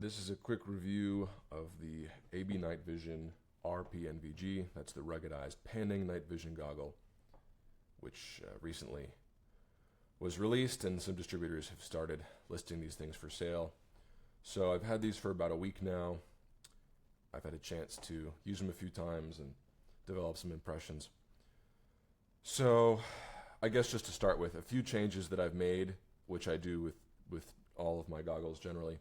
This is a quick review of the AB Night Vision RPNVG. That's the ruggedized panning night vision goggle, which recently was released, and some distributors have started listing these things for sale. So I've had these for about a week now. I've had a chance to use them a few times and develop some impressions. So I guess just to start with, a few changes that I've made, which I do with all of my goggles generally,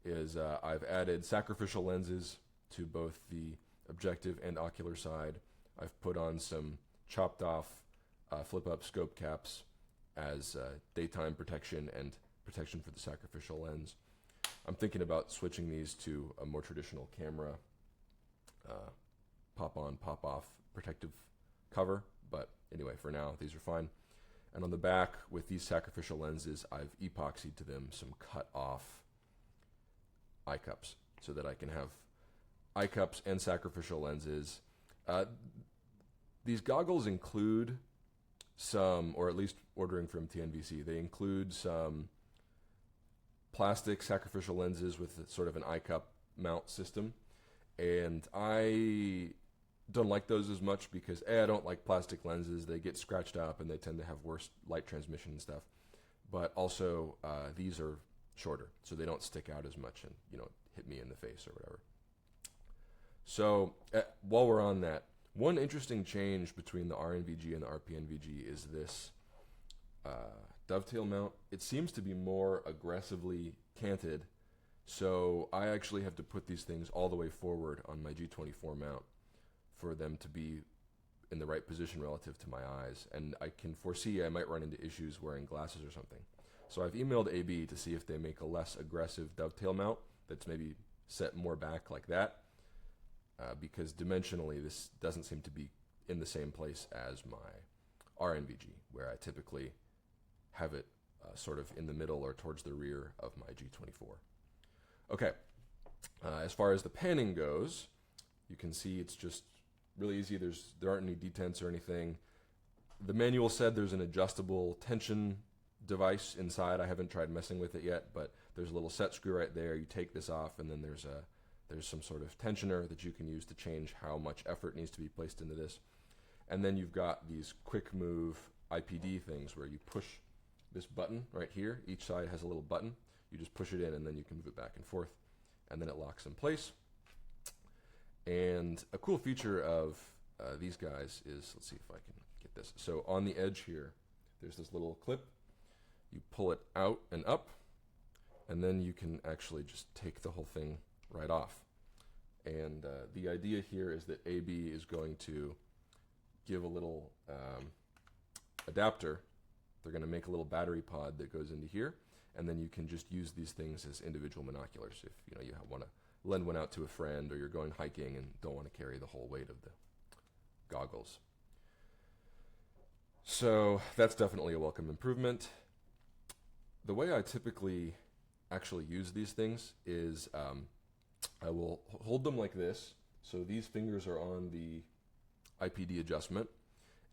is I've added sacrificial lenses to both the objective and ocular side. I've put on some chopped off flip-up scope caps as daytime protection and protection for the sacrificial lens. I'm thinking about switching these to a more traditional camera pop-on, pop-off protective cover, but anyway, for now, these are fine. And on the back, with these sacrificial lenses, I've epoxied to them some cut-off eye cups so that I can have eye cups and sacrificial lenses. These goggles include some, or at least ordering from TNVC, they include some plastic sacrificial lenses with sort of an eye cup mount system. And I don't like those as much because I don't like plastic lenses. They get scratched up and they tend to have worse light transmission and stuff. But also, these are shorter, so they don't stick out as much and, hit me in the face or whatever. So while we're on that, one interesting change between the RNVG and the RPNVG is this dovetail mount. It seems to be more aggressively canted, so I actually have to put these things all the way forward on my G24 mount for them to be in the right position relative to my eyes. And I can foresee I might run into issues wearing glasses or something. So I've emailed AB to see if they make a less aggressive dovetail mount that's maybe set more back like that, because dimensionally this doesn't seem to be in the same place as my RNVG, where I typically have it sort of in the middle or towards the rear of my G24. Okay, as far as the panning goes, you can see it's just really easy. There aren't any detents or anything. The manual said there's an adjustable tension device inside. I haven't tried messing with it yet, but there's a little set screw right there. You take this off, and then there's some sort of tensioner that you can use to change how much effort needs to be placed into this. And then you've got these quick move IPD things where you push this button right here. Each side has a little button. You just push it in, and then you can move it back and forth, and then it locks in place. And a cool feature of these guys is, let's see if I can get this. So on the edge here, there's this little clip. You pull it out and up, and then you can actually just take the whole thing right off. And the idea here is that AB is going to give a little adapter. They're going to make a little battery pod that goes into here, and then you can just use these things as individual monoculars if you want to lend one out to a friend, or you're going hiking and don't want to carry the whole weight of the goggles. So that's definitely a welcome improvement. The way I typically actually use these things is I will hold them like this, so these fingers are on the IPD adjustment,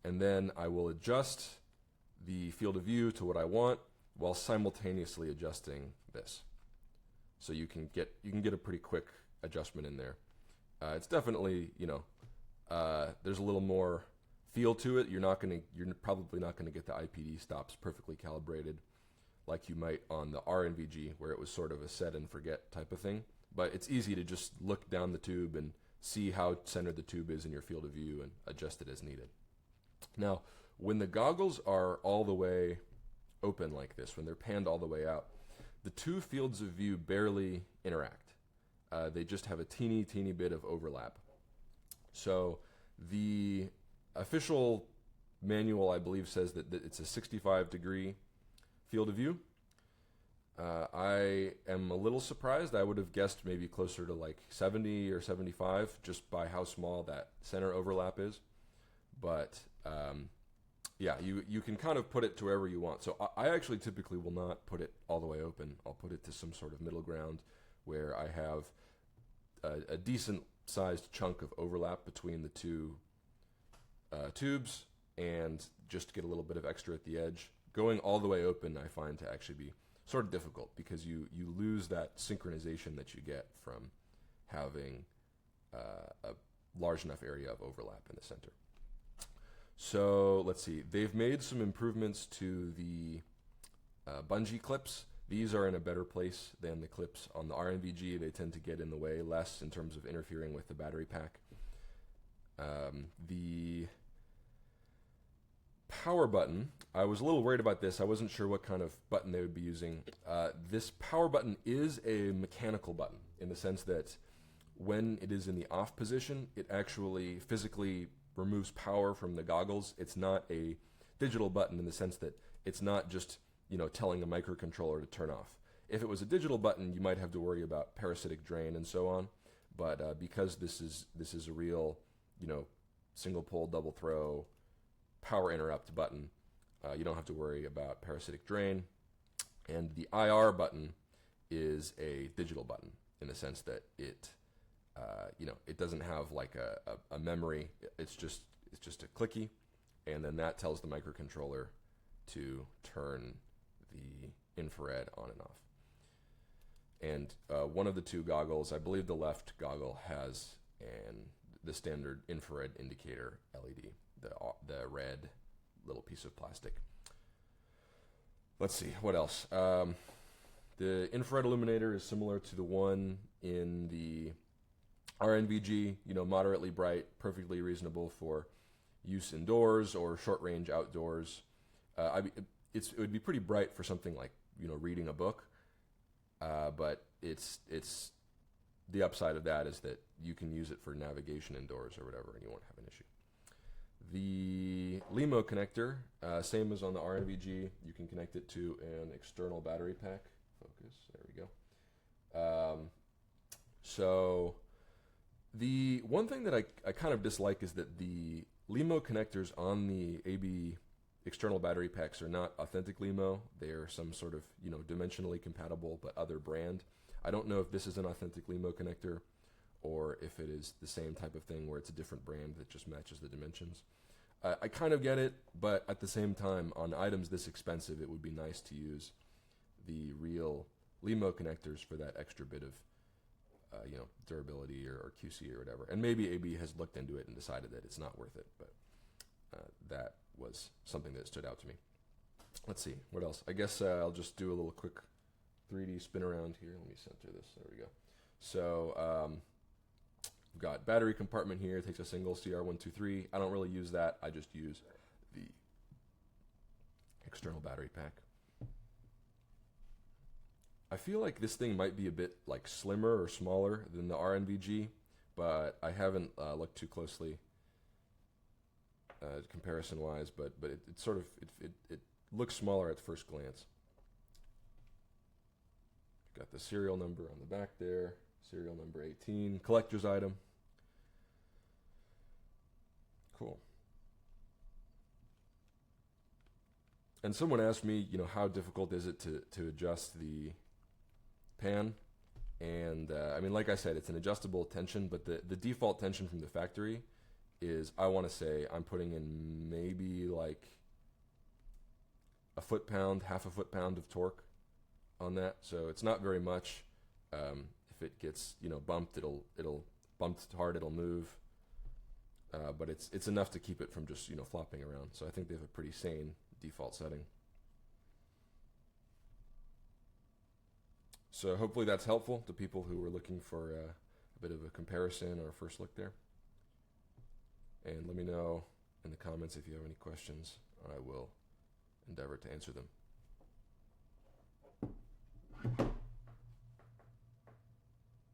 and then I will adjust the field of view to what I want while simultaneously adjusting this. So you can get a pretty quick adjustment in there. It's definitely, there's a little more feel to it. You're probably not gonna get the IPD stops perfectly calibrated like you might on the RNVG, where it was sort of a set and forget type of thing. But it's easy to just look down the tube and see how centered the tube is in your field of view and adjust it as needed. Now, when the goggles are all the way open like this, when they're panned all the way out, the two fields of view barely interact. They just have a teeny bit of overlap. So the official manual, I believe, says that it's a 65-degree field of view. I am a little surprised. I would have guessed maybe closer to like 70 or 75 just by how small that center overlap is. But yeah, you can kind of put it to wherever you want. So I actually typically will not put it all the way open. I'll put it to some sort of middle ground where I have a decent sized chunk of overlap between the two tubes, and just get a little bit of extra at the edge. Going all the way open I find to actually be sort of difficult because you lose that synchronization that you get from having a large enough area of overlap in the center. So let's see. They've made some improvements to the bungee clips. These are in a better place than the clips on the RNVG. They tend to get in the way less in terms of interfering with the battery pack. The power button, I was a little worried about this. I wasn't sure what kind of button they would be using. This power button is a mechanical button in the sense that when it is in the off position, it actually physically removes power from the goggles. It's not a digital button in the sense that it's not just, telling a microcontroller to turn off. If it was a digital button, you might have to worry about parasitic drain and so on. But because this is a real, single pole, double throw, power interrupt button, you don't have to worry about parasitic drain. And the IR button is a digital button in the sense that it doesn't have like a memory. It's just a clicky, and then that tells the microcontroller to turn the infrared on and off. And one of the two goggles, I believe the left goggle, has the standard infrared indicator LED, the red little piece of plastic. Let's see, what else? The infrared illuminator is similar to the one in the RNVG, moderately bright, perfectly reasonable for use indoors or short-range outdoors. It would be pretty bright for something like, reading a book, but it's the upside of that is that you can use it for navigation indoors or whatever, and you won't have an issue. The LEMO connector, same as on the RNVG, you can connect it to an external battery pack. Focus, there we go. So the one thing that I kind of dislike is that the LEMO connectors on the AB external battery packs are not authentic LEMO. They are some sort of, dimensionally compatible but other brand. I don't know if this is an authentic LEMO connector or if it is the same type of thing where it's a different brand that just matches the dimensions. I kind of get it, but at the same time, on items this expensive, it would be nice to use the real LEMO connectors for that extra bit of durability or QC or whatever. And maybe AB has looked into it and decided that it's not worth it, but that was something that stood out to me. Let's see, what else? I guess I'll just do a little quick 3D spin around here. Let me center this. There we go. So we've got battery compartment here. It takes a single CR123. I don't really use that. I just use the external battery pack. I feel like this thing might be a bit like slimmer or smaller than the RNVG, but I haven't looked too closely comparison-wise. But it sort of it looks smaller at first glance. Got the serial number on the back there. Serial number 18, collector's item. Cool. And someone asked me, how difficult is it to adjust the pan? And like I said, it's an adjustable tension, but the default tension from the factory is, I want to say, I'm putting in maybe like a foot-pound, half a foot-pound of torque on that. So it's not very much. If it gets bumped, it'll bumped hard, it'll move. But it's enough to keep it from just flopping around. So I think they have a pretty sane default setting. So hopefully that's helpful to people who were looking for a bit of a comparison or a first look there. And let me know in the comments if you have any questions. I will endeavor to answer them.